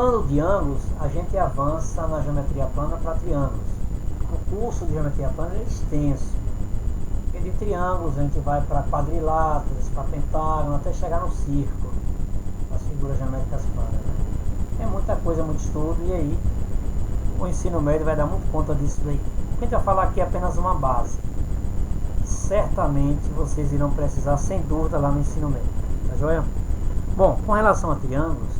Falando de ângulos, a gente avança na geometria plana para triângulos. O curso de geometria plana é extenso. E de triângulos a gente vai para quadriláteros, para pentágono, até chegar no círculo, as figuras geométricas planas. Né? É muita coisa, muito estudo, e aí o ensino médio vai dar muito conta disso daí. O que a gente vai falar aqui é apenas uma base. Certamente vocês irão precisar, sem dúvida, lá no ensino médio. Tá joia? Bom, com relação a triângulos,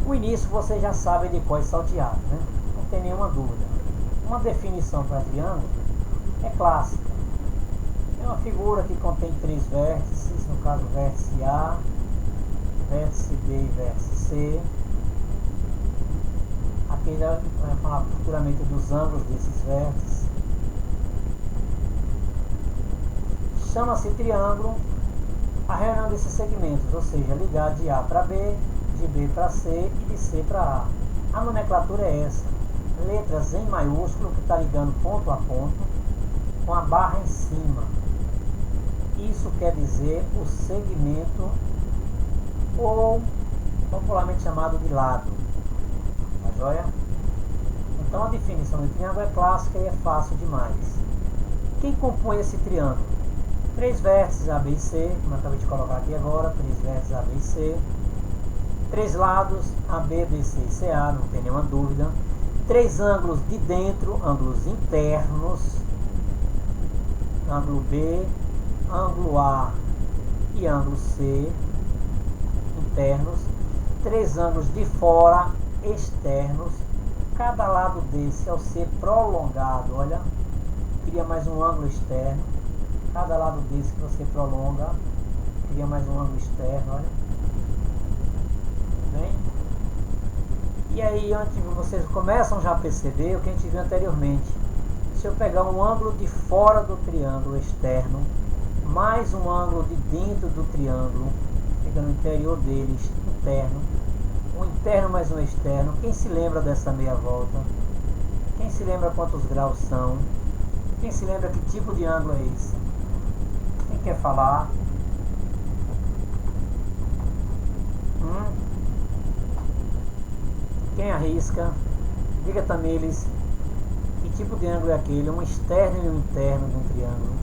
o início vocês já sabem de qual é salteado, né? Não tem nenhuma dúvida. Uma definição para triângulo é clássica. É uma figura que contém 3 vértices, no caso vértice A, vértice B e vértice C. Aqui já vai falar futuramente dos ângulos desses vértices. Chama-se triângulo a reunião desses segmentos, ou seja, ligar de A para B, de B para C e de C para A. A nomenclatura é essa: letras em maiúsculo, que está ligando ponto a ponto, com a barra em cima. Isso quer dizer o segmento, ou popularmente chamado de lado. Tá joia? Então a definição de triângulo é clássica e é fácil demais. Quem compõe esse triângulo? 3 vértices A, B e C, como eu acabei de colocar aqui agora, 3 vértices A, B e C. 3 lados, AB, BC e CA, não tem nenhuma dúvida. 3 ângulos de dentro, ângulos internos. Ângulo B, ângulo A e ângulo C, internos. 3 ângulos de fora, externos. Cada lado desse, ao ser prolongado, olha, cria mais um ângulo externo. Cada lado desse que você prolonga, cria mais um ângulo externo, olha. Bem? E aí, onde vocês começam já a perceber o que a gente viu anteriormente. Se eu pegar um ângulo de fora do triângulo externo, mais um ângulo de dentro do triângulo, fica no interior dele, interno, um interno mais um externo. Quem se lembra dessa meia volta? Quem se lembra quantos graus são? Quem se lembra que tipo de ângulo é esse? Quem quer falar? Quem arrisca? Diga, Tamires, que tipo de ângulo é aquele? Um externo e um interno de um triângulo.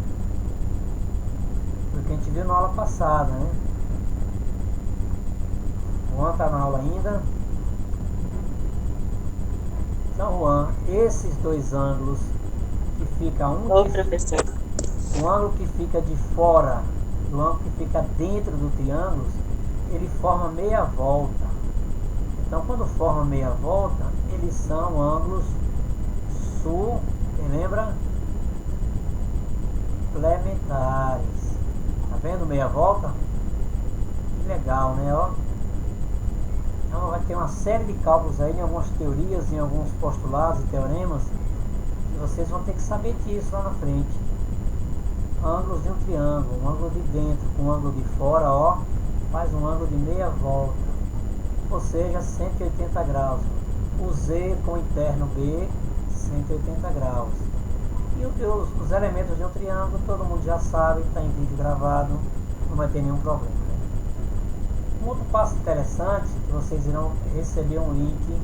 Foi o que a gente viu na aula passada, né? Juan está na aula ainda? Então, Juan, esses 2 ângulos que fica um ângulo que fica de fora e o ângulo que fica dentro do triângulo, ele forma meia volta. Então, quando forma meia volta, eles são ângulos lembra? Suplementares. Tá vendo meia volta? Que legal, né? Ó. Então, vai ter uma série de cálculos aí, em algumas teorias, em alguns postulados e teoremas, que vocês vão ter que saber disso lá na frente. Ângulos de um triângulo, um ângulo de dentro com um ângulo de fora, ó, faz um ângulo de meia volta, ou seja, 180 graus. O Z com o interno B, 180 graus. E os elementos de um triângulo, todo mundo já sabe, está em vídeo gravado, não vai ter nenhum problema. Um outro passo interessante, que vocês irão receber um link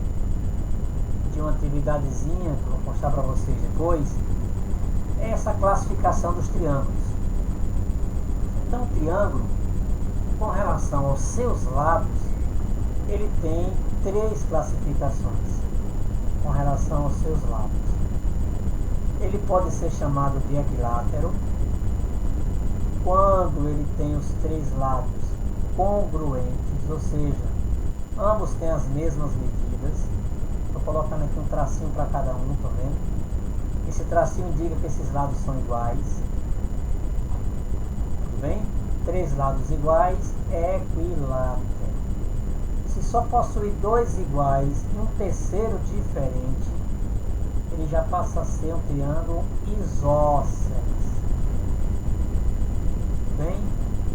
de uma atividadezinha, que eu vou mostrar para vocês depois, é essa classificação dos triângulos. Então, o triângulo, com relação aos seus lados, ele tem 3 classificações com relação aos seus lados. Ele pode ser chamado de equilátero quando ele tem os 3 lados congruentes, ou seja, ambos têm as mesmas medidas. Estou colocando aqui um tracinho para cada um, tá vendo? Esse tracinho indica que esses lados são iguais. Tudo bem? 3 lados iguais, equilátero. Se só possui 2 iguais e um terceiro diferente, ele já passa a ser um triângulo isósceles. Bem?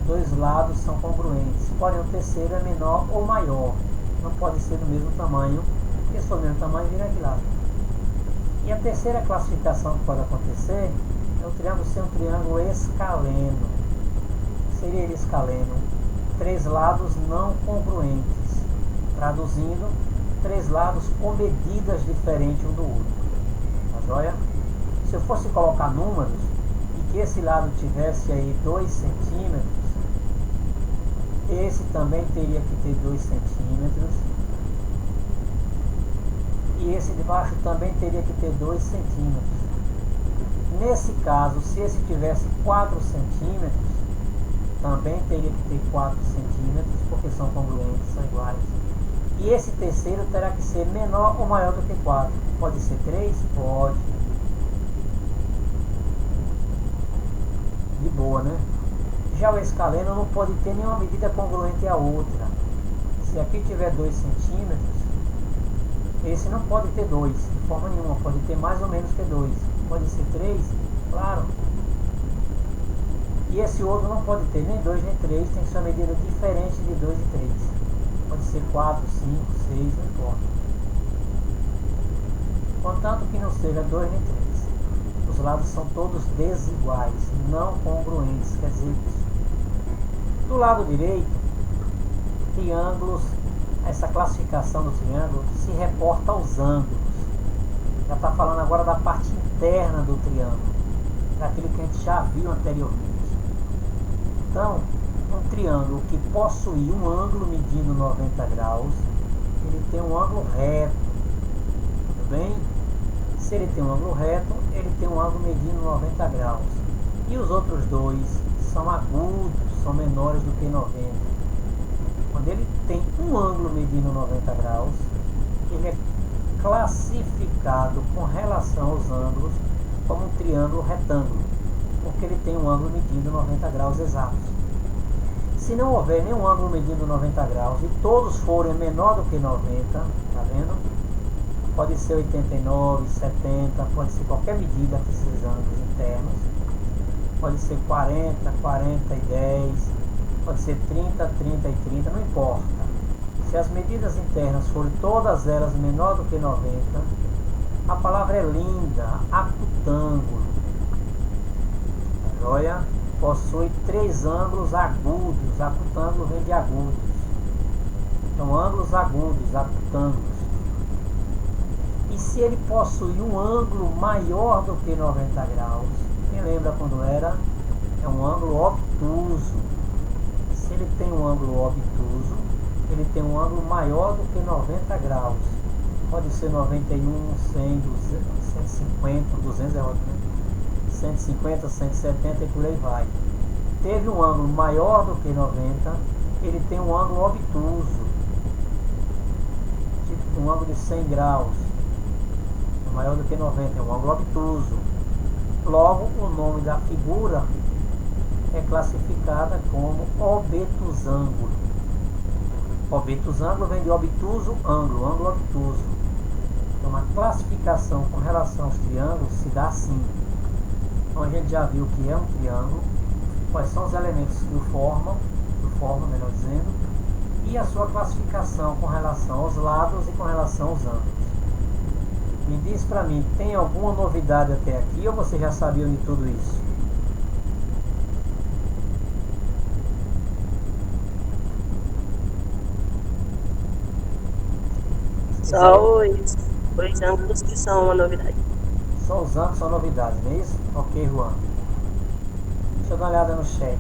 2 lados são congruentes, porém o terceiro é menor ou maior. Não pode ser do mesmo tamanho, porque se for do mesmo tamanho, vira equilátero. E a terceira classificação que pode acontecer é o triângulo ser um triângulo escaleno. Seria ele escaleno? 3 lados não congruentes. Traduzindo, três lados com medidas diferentes um do outro. Tá joia? Se eu fosse colocar números e que esse lado tivesse aí 2 centímetros, esse também teria que ter 2 centímetros. E esse de baixo também teria que ter 2 centímetros. Nesse caso, se esse tivesse 4 centímetros, também teria que ter 4 centímetros, porque são congruentes, são iguais. E esse terceiro terá que ser menor ou maior do que 4. Pode ser 3? Pode. De boa, né? Já o escaleno não pode ter nenhuma medida congruente à outra. Se aqui tiver 2 centímetros, esse não pode ter 2, de forma nenhuma. Pode ter mais ou menos que 2. Pode ser 3? Claro. E esse outro não pode ter nem 2 nem 3, tem que ser uma medida diferente de 2 e 3. Pode ser 4, 5, 6, não importa. Contanto que não seja 2 nem 3. Os lados são todos desiguais, não congruentes, quer dizer isso. Do lado direito, triângulos, essa classificação do triângulo se reporta aos ângulos. Já está falando agora da parte interna do triângulo, daquele que a gente já viu anteriormente. Então, um triângulo que possui um ângulo medindo 90 graus, ele tem um ângulo reto, tudo bem? Se ele tem um ângulo reto, ele tem um ângulo medindo 90 graus. E os outros dois são agudos, são menores do que 90. Quando ele tem um ângulo medindo 90 graus, ele é classificado com relação aos ângulos como um triângulo retângulo, porque ele tem um ângulo medindo 90 graus exatos. Se não houver nenhum ângulo medindo 90 graus e todos forem menor do que 90, tá vendo? Pode ser 89, 70, pode ser qualquer medida desses ângulos internos. Pode ser 40, 40 e 10, pode ser 30, 30 e 30, não importa. Se as medidas internas forem todas elas menor do que 90, a palavra é linda, acutângulo. Olha, possui 3 ângulos agudos, acutângulo vem de agudos. Então, ângulos agudos, acutângulos. E se ele possui um ângulo maior do que 90 graus, quem lembra quando era? É um ângulo obtuso. Se ele tem um ângulo obtuso, ele tem um ângulo maior do que 90 graus. Pode ser 91, 100, 200, 150, 200 é ótimo, né? 150, 170 e por aí vai. Teve um ângulo maior do que 90, ele tem um ângulo obtuso. Tipo um ângulo de 100 graus. Maior do que 90, é um ângulo obtuso. Logo, o nome da figura é classificada como obtusângulo. Obtusângulo vem de obtuso, ângulo, ângulo obtuso. Então, a classificação com relação aos triângulos se dá assim. Então, a gente já viu o que é um triângulo, quais são os elementos que o formam, melhor dizendo, e a sua classificação com relação aos lados e com relação aos ângulos. Me diz pra mim, tem alguma novidade até aqui ou você já sabia de tudo isso? Só os ângulos que são uma novidade. Só os ângulos são novidades, não é isso? Ok, Juan. Deixa eu dar uma olhada no chat.